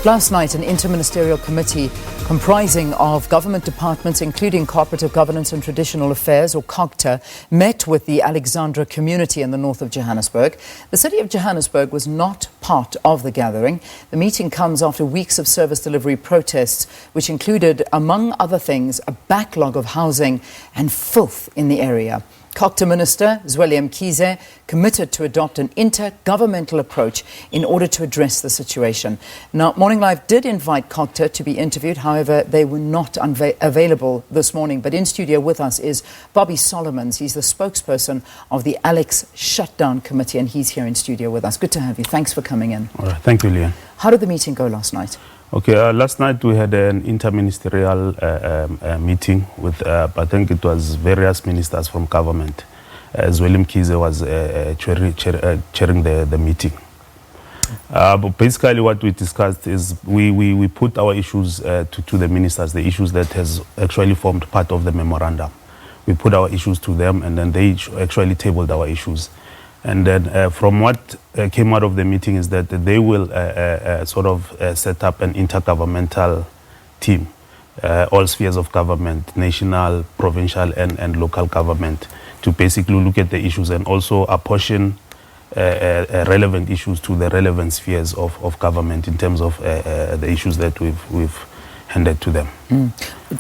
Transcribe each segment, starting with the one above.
Last night, an Inter-ministerial committee comprising of government departments, including Cooperative Governance and Traditional Affairs, or COGTA, met with the Alexandra Community in the North of Johannesburg. The City of Johannesburg was not part of the gathering. The meeting comes after weeks of service delivery protests, which included, among other things, a backlog of housing and filth in the area. COGTA Minister Zweli Mkhize committed to adopt an inter-governmental approach in order to address the situation. Now, Morning Live did invite COGTA to be interviewed. However, they were not available this morning. But in studio with us is Bobby Solomons. He's the spokesperson of the Alex Shutdown Committee, and he's here in studio with us. Good to have you. Thanks for coming in. All right. Thank you, Leon. How did the meeting go last night? Okay, last night we had an inter-ministerial meeting with, I think it was various ministers from government. Zweli Mkhize was chairing the meeting. But basically what we discussed is we put our issues to the ministers, the issues that has actually formed part of the memorandum. We put our issues to them, and then they actually tabled our issues. And then from what came out of the meeting is that they will set up an intergovernmental team, all spheres of government, national, provincial, and local government, to basically look at the issues and also apportion relevant issues to the relevant spheres of government in terms of the issues that we've handed to them.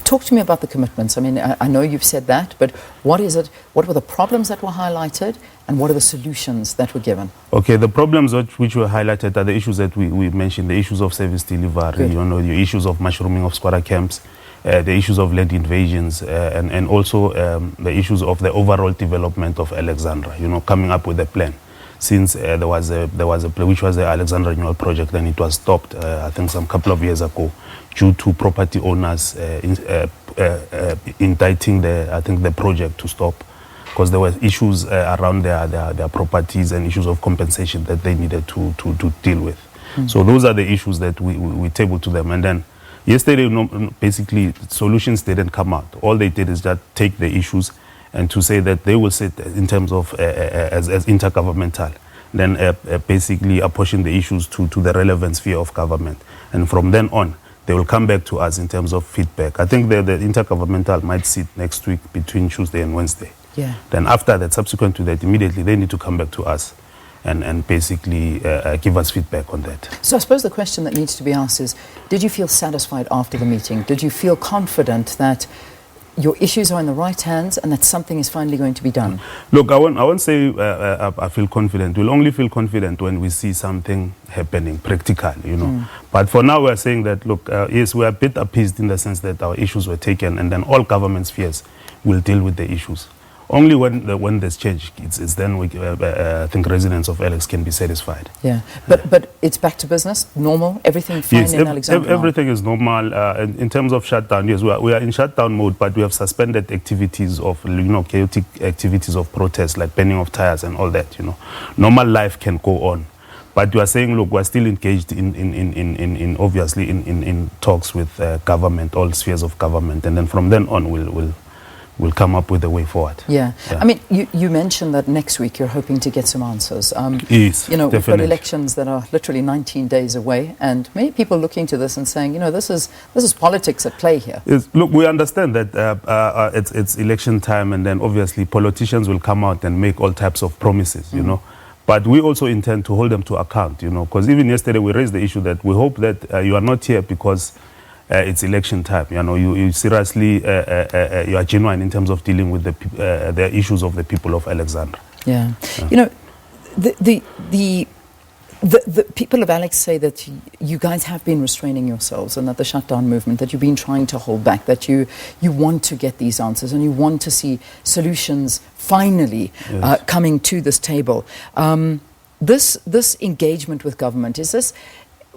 Talk to me about the commitments. I mean, I know you've said that, but what is it? What were the problems that were highlighted, and what are the solutions that were given? Okay, the problems which were highlighted are the issues that we mentioned, the issues of service delivery, the issues of mushrooming of squatter camps, the issues of land invasions, and also the issues of the overall development of Alexandra, coming up with a plan. Since there was a plan, which was the Alexandra Renewal Project, and it was stopped, I think, some couple of years ago, due to property owners indicting the project to stop, because there were issues around their properties and issues of compensation that they needed to deal with. So those are the issues that we tabled to them. And then yesterday, basically, solutions didn't come out. All they did is just take the issues and to say that they will sit in terms of as intergovernmental, then basically apportion the issues to the relevant sphere of government. And from then on, they will come back to us in terms of feedback. I think the intergovernmental might sit next week between Tuesday and Wednesday. Yeah. Then after that, subsequent to that, immediately they need to come back to us and basically give us feedback on that. So I suppose the question that needs to be asked is, did you feel satisfied after the meeting? Did you feel confident that your issues are in the right hands and that something is finally going to be done? Look, I won't say I feel confident. We'll only feel confident when we see something happening practically, But for now, we're saying that, look, yes, we're a bit appeased in the sense that our issues were taken, and then all government spheres will deal with the issues. Only when there's change, it's then I think residents of Alex can be satisfied. Yeah, but it's back to business, normal, everything fine in Alexandra? Everything is normal. In terms of shutdown, yes, we are in shutdown mode, but we have suspended activities of, chaotic activities of protest, like burning of tires and all that, Normal life can go on. But you are saying, look, we're still engaged in obviously in talks with government, all spheres of government, and then from then on we'll come up with a way forward. Yeah. I mean, you mentioned that next week you're hoping to get some answers. Yes, we've got elections that are literally 19 days away, and many people looking to this and saying, this is politics at play here. Yes, look, we understand that it's election time, and then obviously politicians will come out and make all types of promises, But we also intend to hold them to account, because even yesterday we raised the issue that we hope that you are not here because it's election time. You seriously, you are genuine in terms of dealing with the issues of the people of Alexandra. Yeah. The people of Alex say that you guys have been restraining yourselves, and that the shutdown movement, that you've been trying to hold back, that you want to get these answers and you want to see solutions finally coming to this table. This engagement with government,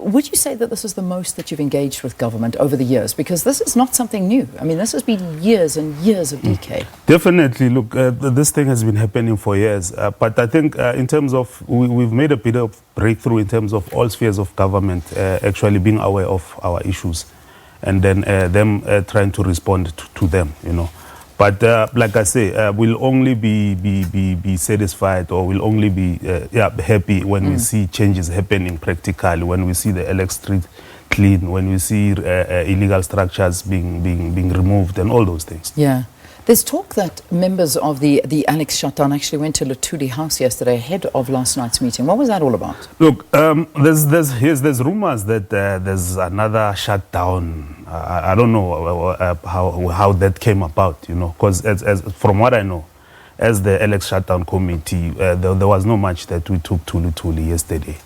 would you say that this is the most that you've engaged with government over the years? Because this is not something new. I mean, this has been years and years of decay. Definitely. Look, this thing has been happening for years. But I think in terms of, we've made a bit of breakthrough in terms of all spheres of government actually being aware of our issues, and then them trying to respond to them, But like I say, we'll only be satisfied, or we'll only be happy when we see changes happening practically, when we see the Alex Street clean, when we see illegal structures being removed and all those things. Yeah. There's talk that members of the Alex Shutdown actually went to Lutuli House yesterday ahead of last night's meeting. What was that all about? Look, there's rumors that there's another shutdown. I don't know how that came about, because as from what I know, as the Alex Shutdown Committee, there was no much that we took to Lutuli yesterday.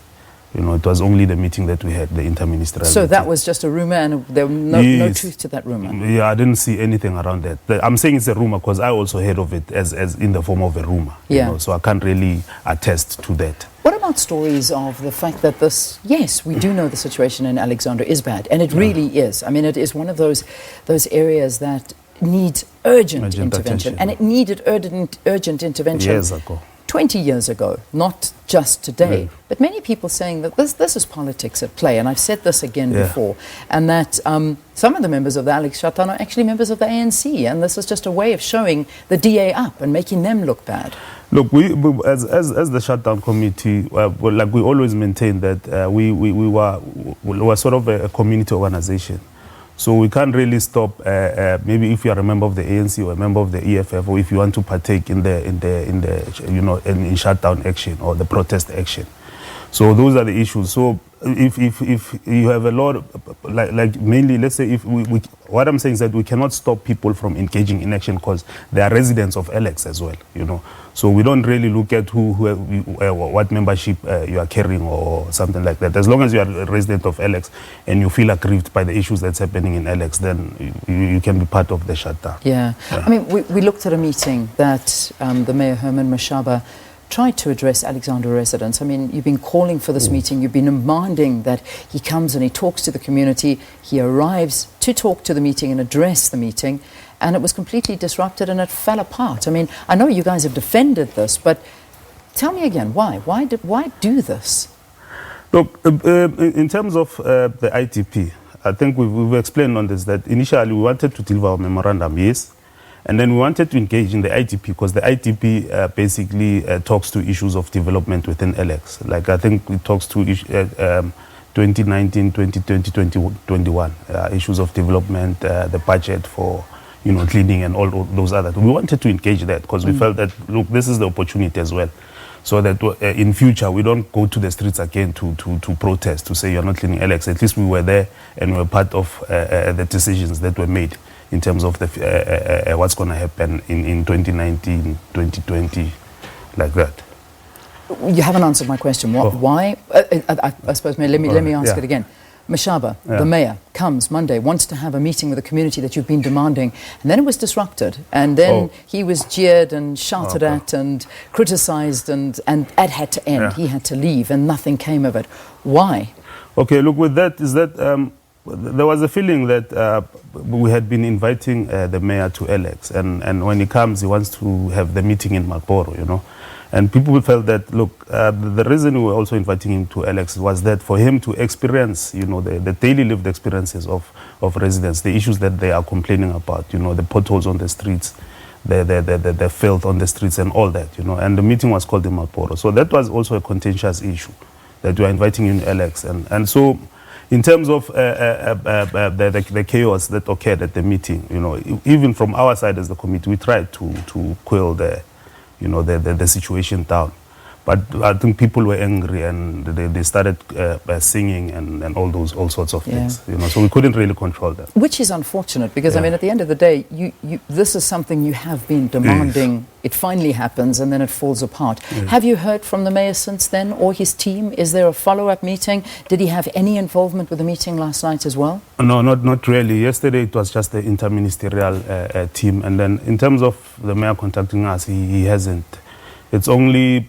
It was only the meeting that we had, the inter-ministerial So meeting. that was just a rumor, and there was no truth to that rumor? Yeah, I didn't see anything around that. I'm saying it's a rumor because I also heard of it as in the form of a rumor. So I can't really attest to that. What about stories of the fact that this, yes, we do know the situation in Alexandra is bad, and it really is. I mean, it is one of those areas that needs urgent intervention, and it needed urgent intervention years ago. 20 years ago, not just today. But many people saying that this is politics at play, and I've said this again before, and that some of the members of the Alex Shutdown are actually members of the ANC, and this is just a way of showing the DA up and making them look bad. Look, we as the Shutdown Committee, we always maintain that we were sort of a community organization. So we can't really stop. Maybe if you are a member of the ANC or a member of the EFF, or if you want to partake in in shutdown action or the protest action. So those are the issues. So if you have a lot, like mainly, let's say if we what I'm saying is that we cannot stop people from engaging in action because they are residents of Alex as well. So we don't really look at what membership you are carrying or something like that. As long as you are a resident of Alex and you feel aggrieved by the issues that's happening in Alex, then you can be part of the shutdown. Yeah. I mean, we looked at a meeting that the Mayor Herman Mashaba tried to address Alexandra residents. I mean, you've been calling for this meeting, you've been demanding that he comes and he talks to the community, he arrives to talk to the meeting and address the meeting, and it was completely disrupted and it fell apart. I mean, I know you guys have defended this, but tell me again, why? Why do this? Look, in terms of the ITP, I think we've explained on this that initially we wanted to deliver our memorandum, yes, and then we wanted to engage in the ITP because the ITP basically talks to issues of development within Alex. Like I think it talks to 2019, 2020, 2021 issues of development, the budget for cleaning and all those other. We wanted to engage that because we felt that, look, this is the opportunity as well. So that in future we don't go to the streets again to protest, to say you're not cleaning Alex. At least we were there and we were part of the decisions that were made in terms of the what's going to happen in 2019, 2020, like that. You haven't answered my question. Why? I suppose let me ask it again. Mashaba, the mayor, comes Monday, wants to have a meeting with the community that you've been demanding, and then it was disrupted, and then he was jeered and shouted at and criticized, and it had to end. He had to leave, and nothing came of it. Why? Okay, look, with that is that there was a feeling that we had been inviting the mayor to Alex, and when he comes, he wants to have the meeting in Malboro, And people felt that, look, the reason we were also inviting him to Alex was that for him to experience, the daily lived experiences of residents, the issues that they are complaining about, the potholes on the streets, the filth on the streets and all that, And the meeting was called in Malboro. So that was also a contentious issue that we are inviting him to Alex. And so in terms of the chaos that occurred at the meeting, even from our side as the committee, we tried to quell the situation down. But I think people were angry and they started singing and all sorts of things. So we couldn't really control that. Which is unfortunate because, I mean, at the end of the day, this is something you have been demanding. It finally happens and then it falls apart. Have you heard from the mayor since then or his team? Is there a follow-up meeting? Did he have any involvement with the meeting last night as well? No, not really. Yesterday it was just the inter-ministerial team. And then in terms of the mayor contacting us, he hasn't. It's only,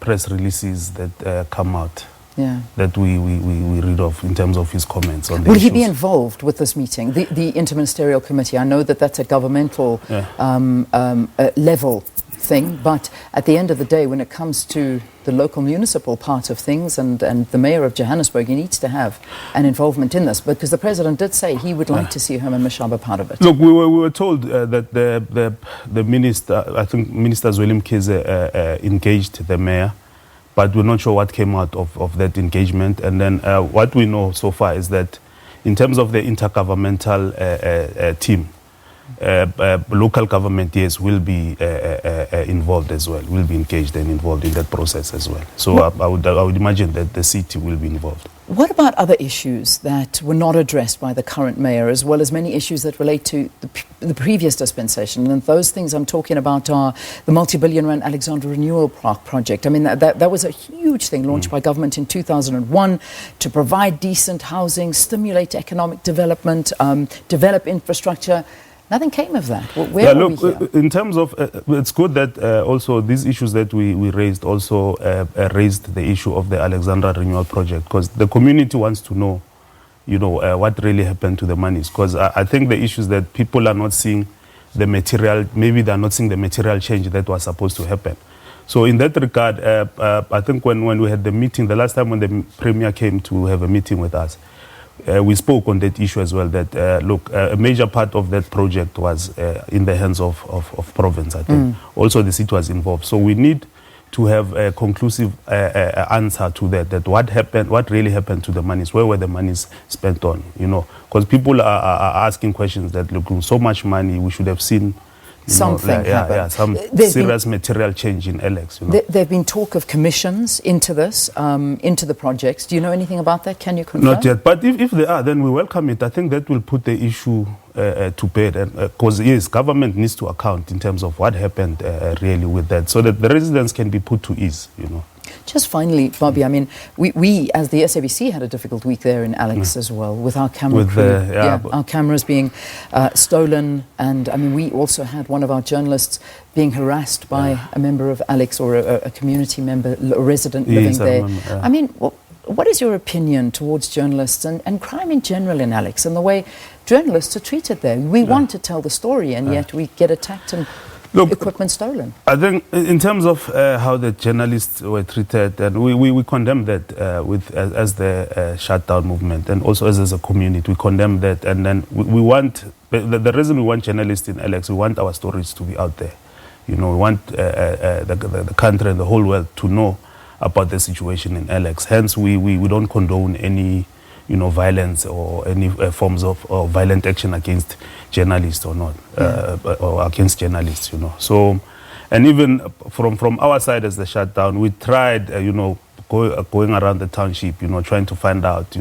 press releases that come out that we read of in terms of his comments on the issues. Will he be involved with this meeting, the Inter-ministerial Committee? I know that that's a governmental level thing, but at the end of the day, when it comes to the local municipal part of things and the mayor of Johannesburg, he needs to have an involvement in this, because the president did say he would like to see Herman Mashaba part of it. Look, we were told that the minister, I think Minister Zweli Mkhize engaged the mayor, but we're not sure what came out of that engagement. And then what we know so far is that in terms of the intergovernmental team, local government, yes, will be involved as well, will be engaged and involved in that process as well. So I would imagine that the city will be involved. What about other issues that were not addressed by the current mayor, as well as many issues that relate to the previous dispensation? And those things I'm talking about are the multi-billion rand Alexandra Renewal Park project. I mean, that was a huge thing launched by government in 2001 to provide decent housing, stimulate economic development, develop infrastructure. Nothing came of that. Where are we here? In terms of, it's good that also these issues that we raised also raised the issue of the Alexandra Renewal Project, because the community wants to know, what really happened to the monies. Because I think the issues that people are not seeing the material, maybe they're not seeing the material change that was supposed to happen. So in that regard, I think when we had the meeting, the last time when the Premier came to have a meeting with us, we spoke on that issue as well, that, look, a major part of that project was in the hands of province, I think. Also, the city was involved. So we need to have a conclusive answer to that what happened, what really happened to the monies, where were the monies spent on, Because people are asking questions that, look, so much money, we should have seen something happen. Yeah, some serious material change in Alex. There have been talk of commissions into this, into the projects. Do you know anything about that? Can you confirm? Not yet, but if they are, then we welcome it. I think that will put the issue to bed, because yes, government needs to account in terms of what happened really with that, so that the residents can be put to ease. Just finally, Bobby, I mean, we as the SABC had a difficult week there in Alex as well, with our camera crew. Our cameras being stolen, and I mean, we also had one of our journalists being harassed by a member of Alex, or a community member, a resident living there. I mean, what is your opinion towards journalists and crime in general in Alex, and the way journalists are treated there? We want to tell the story, and yet we get attacked and equipment stolen. I think in terms of how the journalists were treated, and we condemn that as the shutdown movement, and also as a community, we condemn that. And then we want, the reason we want journalists in Alex, we want our stories to be out there. We want the country and the whole world to know about the situation in Alex. Hence, we don't condone any violence or any forms of violent action against journalists or not, or against journalists, So, and even from our side as the shutdown, we tried, going around the township, trying to find out,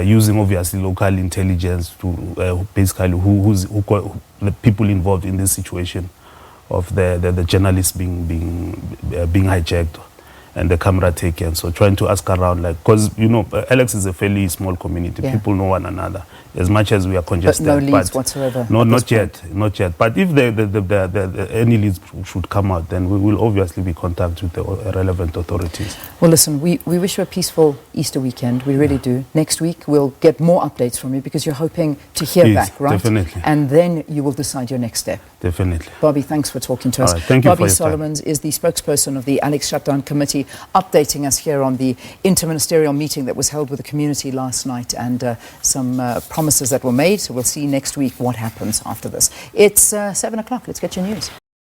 using obviously local intelligence to basically who the people involved in this situation of the journalists being hijacked and the camera taken. So trying to ask around, because Alex is a fairly small community. People know one another. As much as we are congested, but no leads whatsoever. No, not yet. But if any leads should come out, then we will obviously be in contact with the relevant authorities. Well, listen, we wish you a peaceful Easter weekend. We really do. Next week we'll get more updates from you, because you're hoping to hear back, right? Definitely. And then you will decide your next step. Definitely. Bobby, thanks for talking to us. Right, thank you. Bobby Solomons is the spokesperson of the Alex Shutdown Committee, updating us here on the inter-ministerial meeting that was held with the community last night, and some promises that were made. So we'll see next week what happens after this. It's 7 o'clock. Let's get your news.